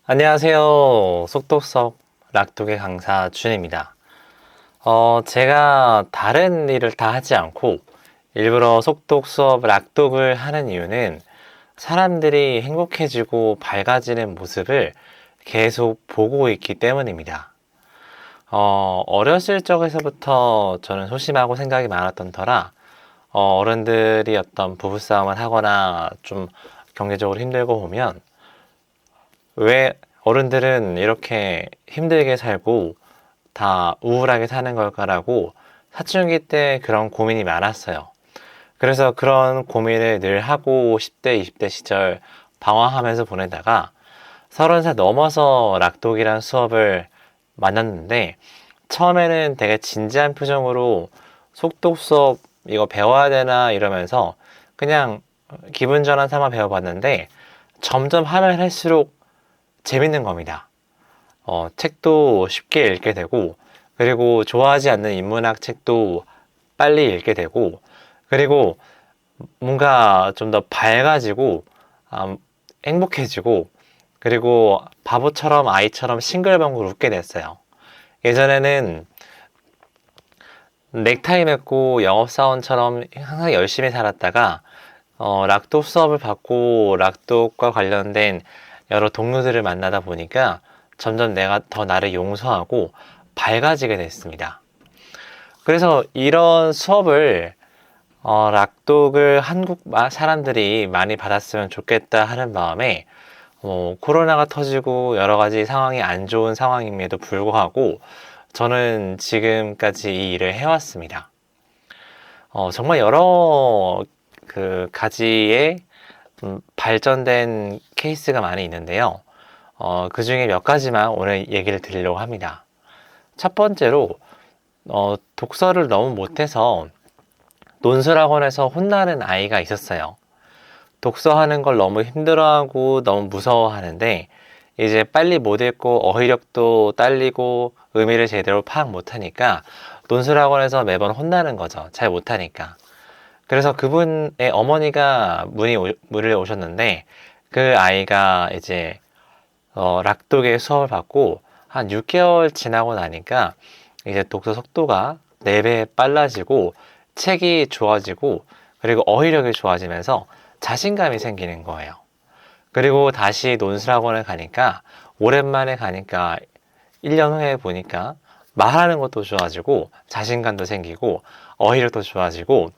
안녕하세요. 속독석 락독의 강사 준입니다. 제가 다른 일을 다 하지 않고 일부러 속독 수업 락독을 하는 이유는 사람들이 행복해지고 밝아지는 모습을 계속 보고 있기 때문입니다. 어렸을 적에서부터 저는 소심하고 생각이 많았던 터라 어른들이 어떤 부부싸움을 하거나 좀 경제적으로 힘들고 보면 왜 어른들은 이렇게 힘들게 살고 다 우울하게 사는 걸까라고 사춘기 때 그런 고민이 많았어요. 그래서 그런 고민을 늘 하고 10대, 20대 시절 방황하면서 보내다가 30살 넘어서 락독이란 수업을 만났는데 처음에는 되게 진지한 표정으로 속독 수업 이거 배워야 되나 이러면서 그냥 기분 전환 삼아 배워봤는데 점점 하면 할수록 재밌는 겁니다. 책도 쉽게 읽게 되고, 그리고 좋아하지 않는 인문학 책도 빨리 읽게 되고, 그리고 뭔가 좀 더 밝아지고, 행복해지고, 그리고 바보처럼 아이처럼 싱글벙글 웃게 됐어요. 예전에는 넥타이 맺고 영업사원처럼 항상 열심히 살았다가, 락독 수업을 받고 락독과 관련된 여러 동료들을 만나다 보니까 점점 내가 더 나를 용서하고 밝아지게 됐습니다. 그래서 이런 수업을 락독을 한국 사람들이 많이 받았으면 좋겠다 하는 마음에 코로나가 터지고 여러 가지 상황이 안 좋은 상황임에도 불구하고 저는 지금까지 이 일을 해왔습니다. 정말 여러 그 가지의 발전된 케이스가 많이 있는데요. 그 중에 몇 가지만 오늘 얘기를 드리려고 합니다. 첫 번째로, 독서를 너무 못해서 논술학원에서 혼나는 아이가 있었어요. 독서하는 걸 너무 힘들어하고 너무 무서워하는데, 이제 빨리 못 읽고 어휘력도 딸리고 의미를 제대로 파악 못하니까 논술학원에서 매번 혼나는 거죠. 잘 못하니까. 그래서 그분의 어머니가 문을 오셨는데, 그 아이가 이제 락독의 수업을 받고 한 6개월 지나고 나니까 이제 독서 속도가 4배 빨라지고 책이 좋아지고 그리고 어휘력이 좋아지면서 자신감이 생기는 거예요. 그리고 다시 논술학원을 가니까 오랜만에 가니까 1년 후에 보니까 말하는 것도 좋아지고 자신감도 생기고 어휘력도 좋아지고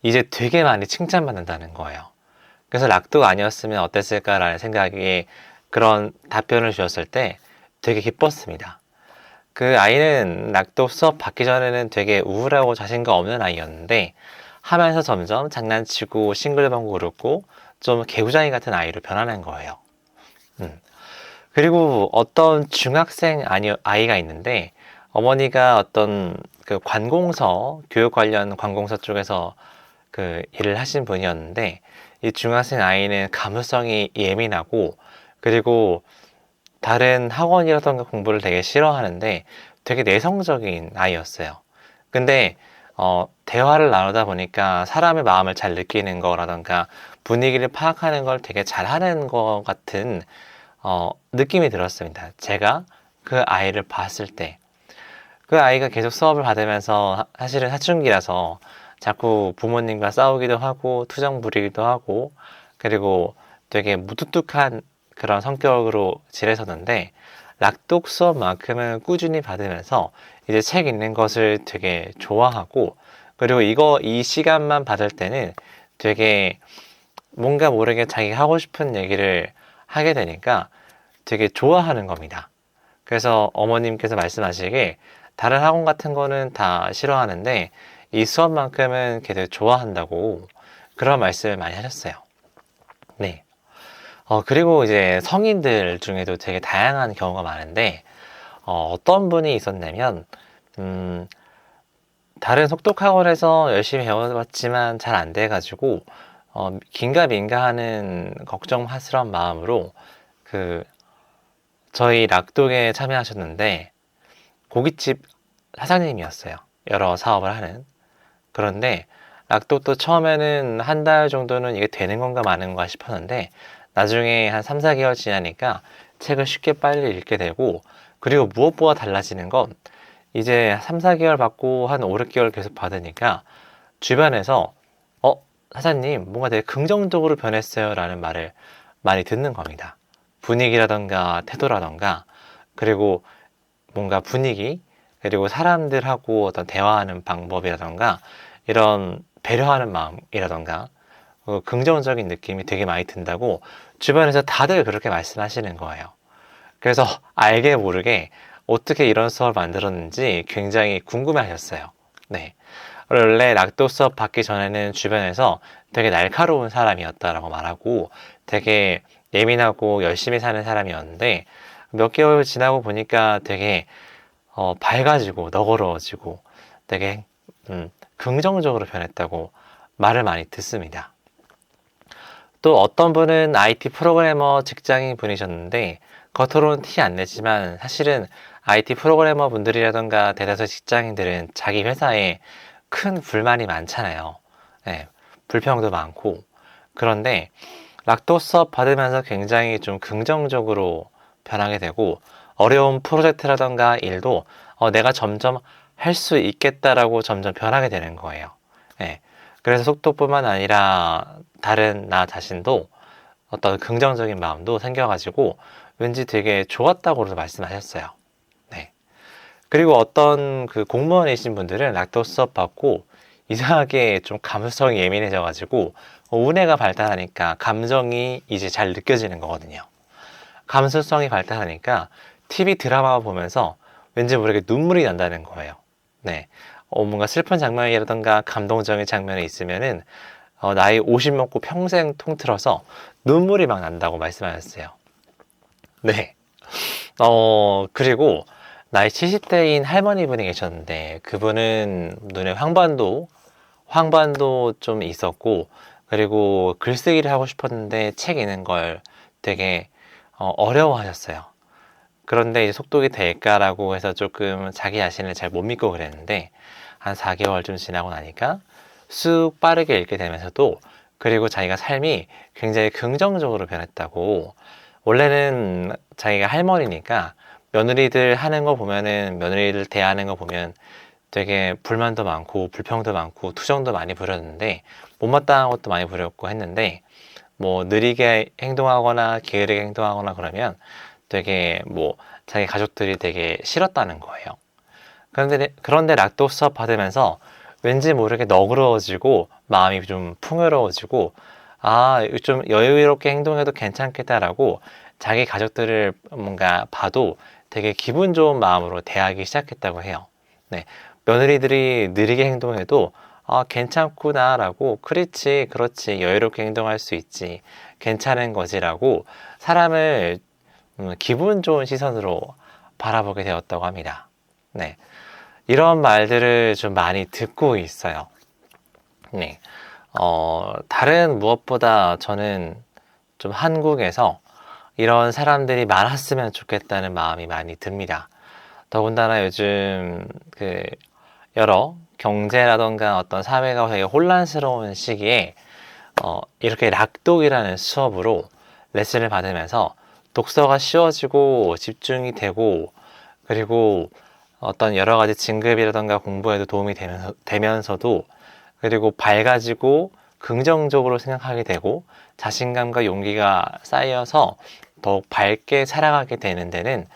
이제 되게 많이 칭찬받는다는 거예요. 그래서 락독 아니었으면 어땠을까라는 생각이 그런 답변을 주었을 때 되게 기뻤습니다. 그 아이는 락독 수업 받기 전에는 되게 우울하고 자신감 없는 아이였는데 하면서 점점 장난치고 싱글벙글 웃고 좀 개구장이 같은 아이로 변하는 거예요. 그리고 어떤 중학생 아이가 있는데 어머니가 어떤 그 관공서, 교육 관련 관공서 쪽에서 그 일을 하신 분이었는데 이 중학생 아이는 감수성이 예민하고 그리고 다른 학원이라던가 공부를 되게 싫어하는데 되게 내성적인 아이였어요. 근데 대화를 나누다 보니까 사람의 마음을 잘 느끼는 거라던가 분위기를 파악하는 걸 되게 잘하는 것 같은 느낌이 들었습니다. 제가 그 아이를 봤을 때 그 아이가 계속 수업을 받으면서 사실은 사춘기라서 자꾸 부모님과 싸우기도 하고 투정 부리기도 하고 그리고 되게 무뚝뚝한 그런 성격으로 지내셨는데 락독 수업만큼은 꾸준히 받으면서 이제 책 읽는 것을 되게 좋아하고 그리고 이 시간만 받을 때는 되게 뭔가 모르게 자기가 하고 싶은 얘기를 하게 되니까 되게 좋아하는 겁니다. 그래서 어머님께서 말씀하시길 다른 학원 같은 거는 다 싫어하는데 이 수업만큼은 걔들 좋아한다고 그런 말씀을 많이 하셨어요. 네. 그리고 이제 성인들 중에도 되게 다양한 경우가 많은데, 어떤 분이 있었냐면, 다른 속독학원에서 열심히 배워봤지만 잘 안 돼가지고, 긴가민가 하는 걱정스러운 마음으로, 그, 저희 락독에 참여하셨는데, 고깃집 사장님이었어요. 여러 사업을 하는. 그런데, 락독도 처음에는 한 달 정도는 이게 되는 건가 마는 건가 싶었는데, 나중에 한 3, 4개월 지나니까 책을 쉽게 빨리 읽게 되고, 그리고 무엇보다 달라지는 건 이제 3, 4개월 받고 한 5, 6개월 계속 받으니까 주변에서 사장님 뭔가 되게 긍정적으로 변했어요 라는 말을 많이 듣는 겁니다. 분위기라던가 태도라던가, 그리고 뭔가 분위기, 그리고 사람들하고 어떤 대화하는 방법이라던가, 이런 배려하는 마음이라던가, 긍정적인 느낌이 되게 많이 든다고 주변에서 다들 그렇게 말씀하시는 거예요. 그래서 알게 모르게 어떻게 이런 수업을 만들었는지 굉장히 궁금해 하셨어요. 네. 원래 락도 수업 받기 전에는 주변에서 되게 날카로운 사람이었다라고 말하고, 되게 예민하고 열심히 사는 사람이었는데, 몇 개월 지나고 보니까 되게 밝아지고 너그러워지고 되게 긍정적으로 변했다고 말을 많이 듣습니다. 또 어떤 분은 IT 프로그래머 직장인 분이셨는데, 겉으로는 티 안 내지만 사실은 IT 프로그래머 분들이라던가 대다수 직장인들은 자기 회사에 큰 불만이 많잖아요. 네, 불평도 많고. 그런데 락도 수업 받으면서 굉장히 좀 긍정적으로 변하게 되고, 어려운 프로젝트라던가 일도 내가 점점 할 수 있겠다라고 점점 변하게 되는 거예요. 네, 그래서 속도뿐만 아니라 다른 나 자신도 어떤 긍정적인 마음도 생겨가지고 왠지 되게 좋았다고도 말씀하셨어요. 네. 그리고 어떤 그 공무원이신 분들은 락도 수업 받고 이상하게 좀 감수성이 예민해져가지고 우뇌가 발달하니까 감정이 이제 잘 느껴지는 거거든요. 감수성이 발달하니까 TV 드라마 보면서 왠지 모르게 눈물이 난다는 거예요. 네. 뭔가 슬픈 장면이라던가 감동적인 장면이 있으면은 나이 50 먹고 평생 통틀어서 눈물이 막 난다고 말씀하셨어요. 네. 그리고 나이 70대인 할머니 분이 계셨는데, 그분은 눈에 황반도 좀 있었고, 그리고 글쓰기를 하고 싶었는데 책 읽는 걸 되게 어려워하셨어요. 그런데 이제 속독이 될까라고 해서 조금 자기 자신을 잘 못 믿고 그랬는데, 한 4개월 좀 지나고 나니까 쑥 빠르게 읽게 되면서도, 그리고 자기가 삶이 굉장히 긍정적으로 변했다고. 원래는 자기가 할머니니까 며느리들 하는 거 보면은, 며느리들 대하는 거 보면 되게 불만도 많고 불평도 많고 투정도 많이 부렸는데, 못마땅한 것도 많이 부렸고 했는데, 뭐 느리게 행동하거나 게으르게 행동하거나 그러면 되게 자기 가족들이 되게 싫었다는 거예요. 그런데 락도 수업 받으면서 왠지 모르게 너그러워지고 마음이 좀 풍요로워지고, 좀 여유롭게 행동해도 괜찮겠다라고 자기 가족들을 뭔가 봐도 되게 기분 좋은 마음으로 대하기 시작했다고 해요. 네. 며느리들이 느리게 행동해도 괜찮구나라고, 그렇지, 여유롭게 행동할 수 있지, 괜찮은 거지라고 사람을 기분 좋은 시선으로 바라보게 되었다고 합니다. 네. 이런 말들을 좀 많이 듣고 있어요. 네. 다른 무엇보다 저는 좀 한국에서 이런 사람들이 많았으면 좋겠다는 마음이 많이 듭니다. 더군다나 요즘 여러 경제라던가 어떤 사회가 되게 혼란스러운 시기에 이렇게 락독이라는 수업으로 레슨을 받으면서 독서가 쉬워지고 집중이 되고, 그리고 어떤 여러 가지 진급이라던가 공부에도 도움이 되면서도, 그리고 밝아지고 긍정적으로 생각하게 되고 자신감과 용기가 쌓여서 더욱 밝게 살아가게 되는 데는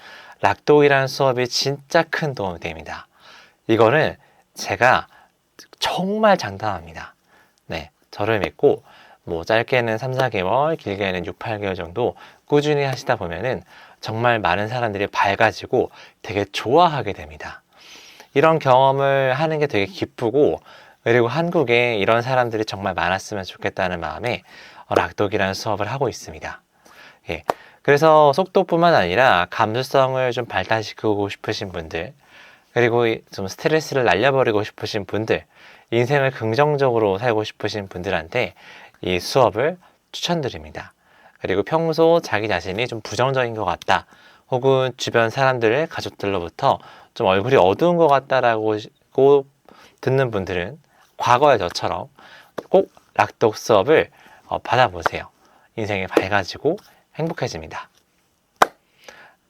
락독이라는 수업이 진짜 큰 도움이 됩니다. 이거는 제가 정말 장담합니다. 네, 저를 믿고 짧게는 3, 4개월, 길게는 6, 8개월 정도 꾸준히 하시다 보면은 정말 많은 사람들이 밝아지고 되게 좋아하게 됩니다. 이런 경험을 하는 게 되게 기쁘고, 그리고 한국에 이런 사람들이 정말 많았으면 좋겠다는 마음에 락독이라는 수업을 하고 있습니다. 예. 그래서 속도뿐만 아니라 감수성을 좀 발달시키고 싶으신 분들, 그리고 좀 스트레스를 날려버리고 싶으신 분들, 인생을 긍정적으로 살고 싶으신 분들한테 이 수업을 추천드립니다. 그리고 평소 자기 자신이 좀 부정적인 것 같다, 혹은 주변 사람들의 가족들로부터 좀 얼굴이 어두운 것 같다라고 듣는 분들은 과거의 저처럼 꼭 락독 수업을 받아보세요. 인생이 밝아지고 행복해집니다.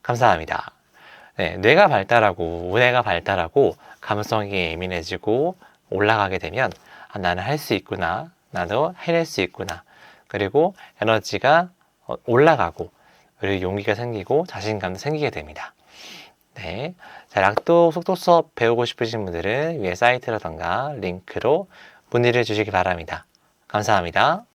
감사합니다. 네, 뇌가 발달하고 우뇌가 발달하고 감성이 예민해지고 올라가게 되면 아, 나는 할 수 있구나. 나도 해낼 수 있구나. 그리고 에너지가 올라가고 그리고 용기가 생기고 자신감도 생기게 됩니다. 네. 자, 락독 속독 수업 배우고 싶으신 분들은 위에 사이트라던가 링크로 문의를 주시기 바랍니다. 감사합니다.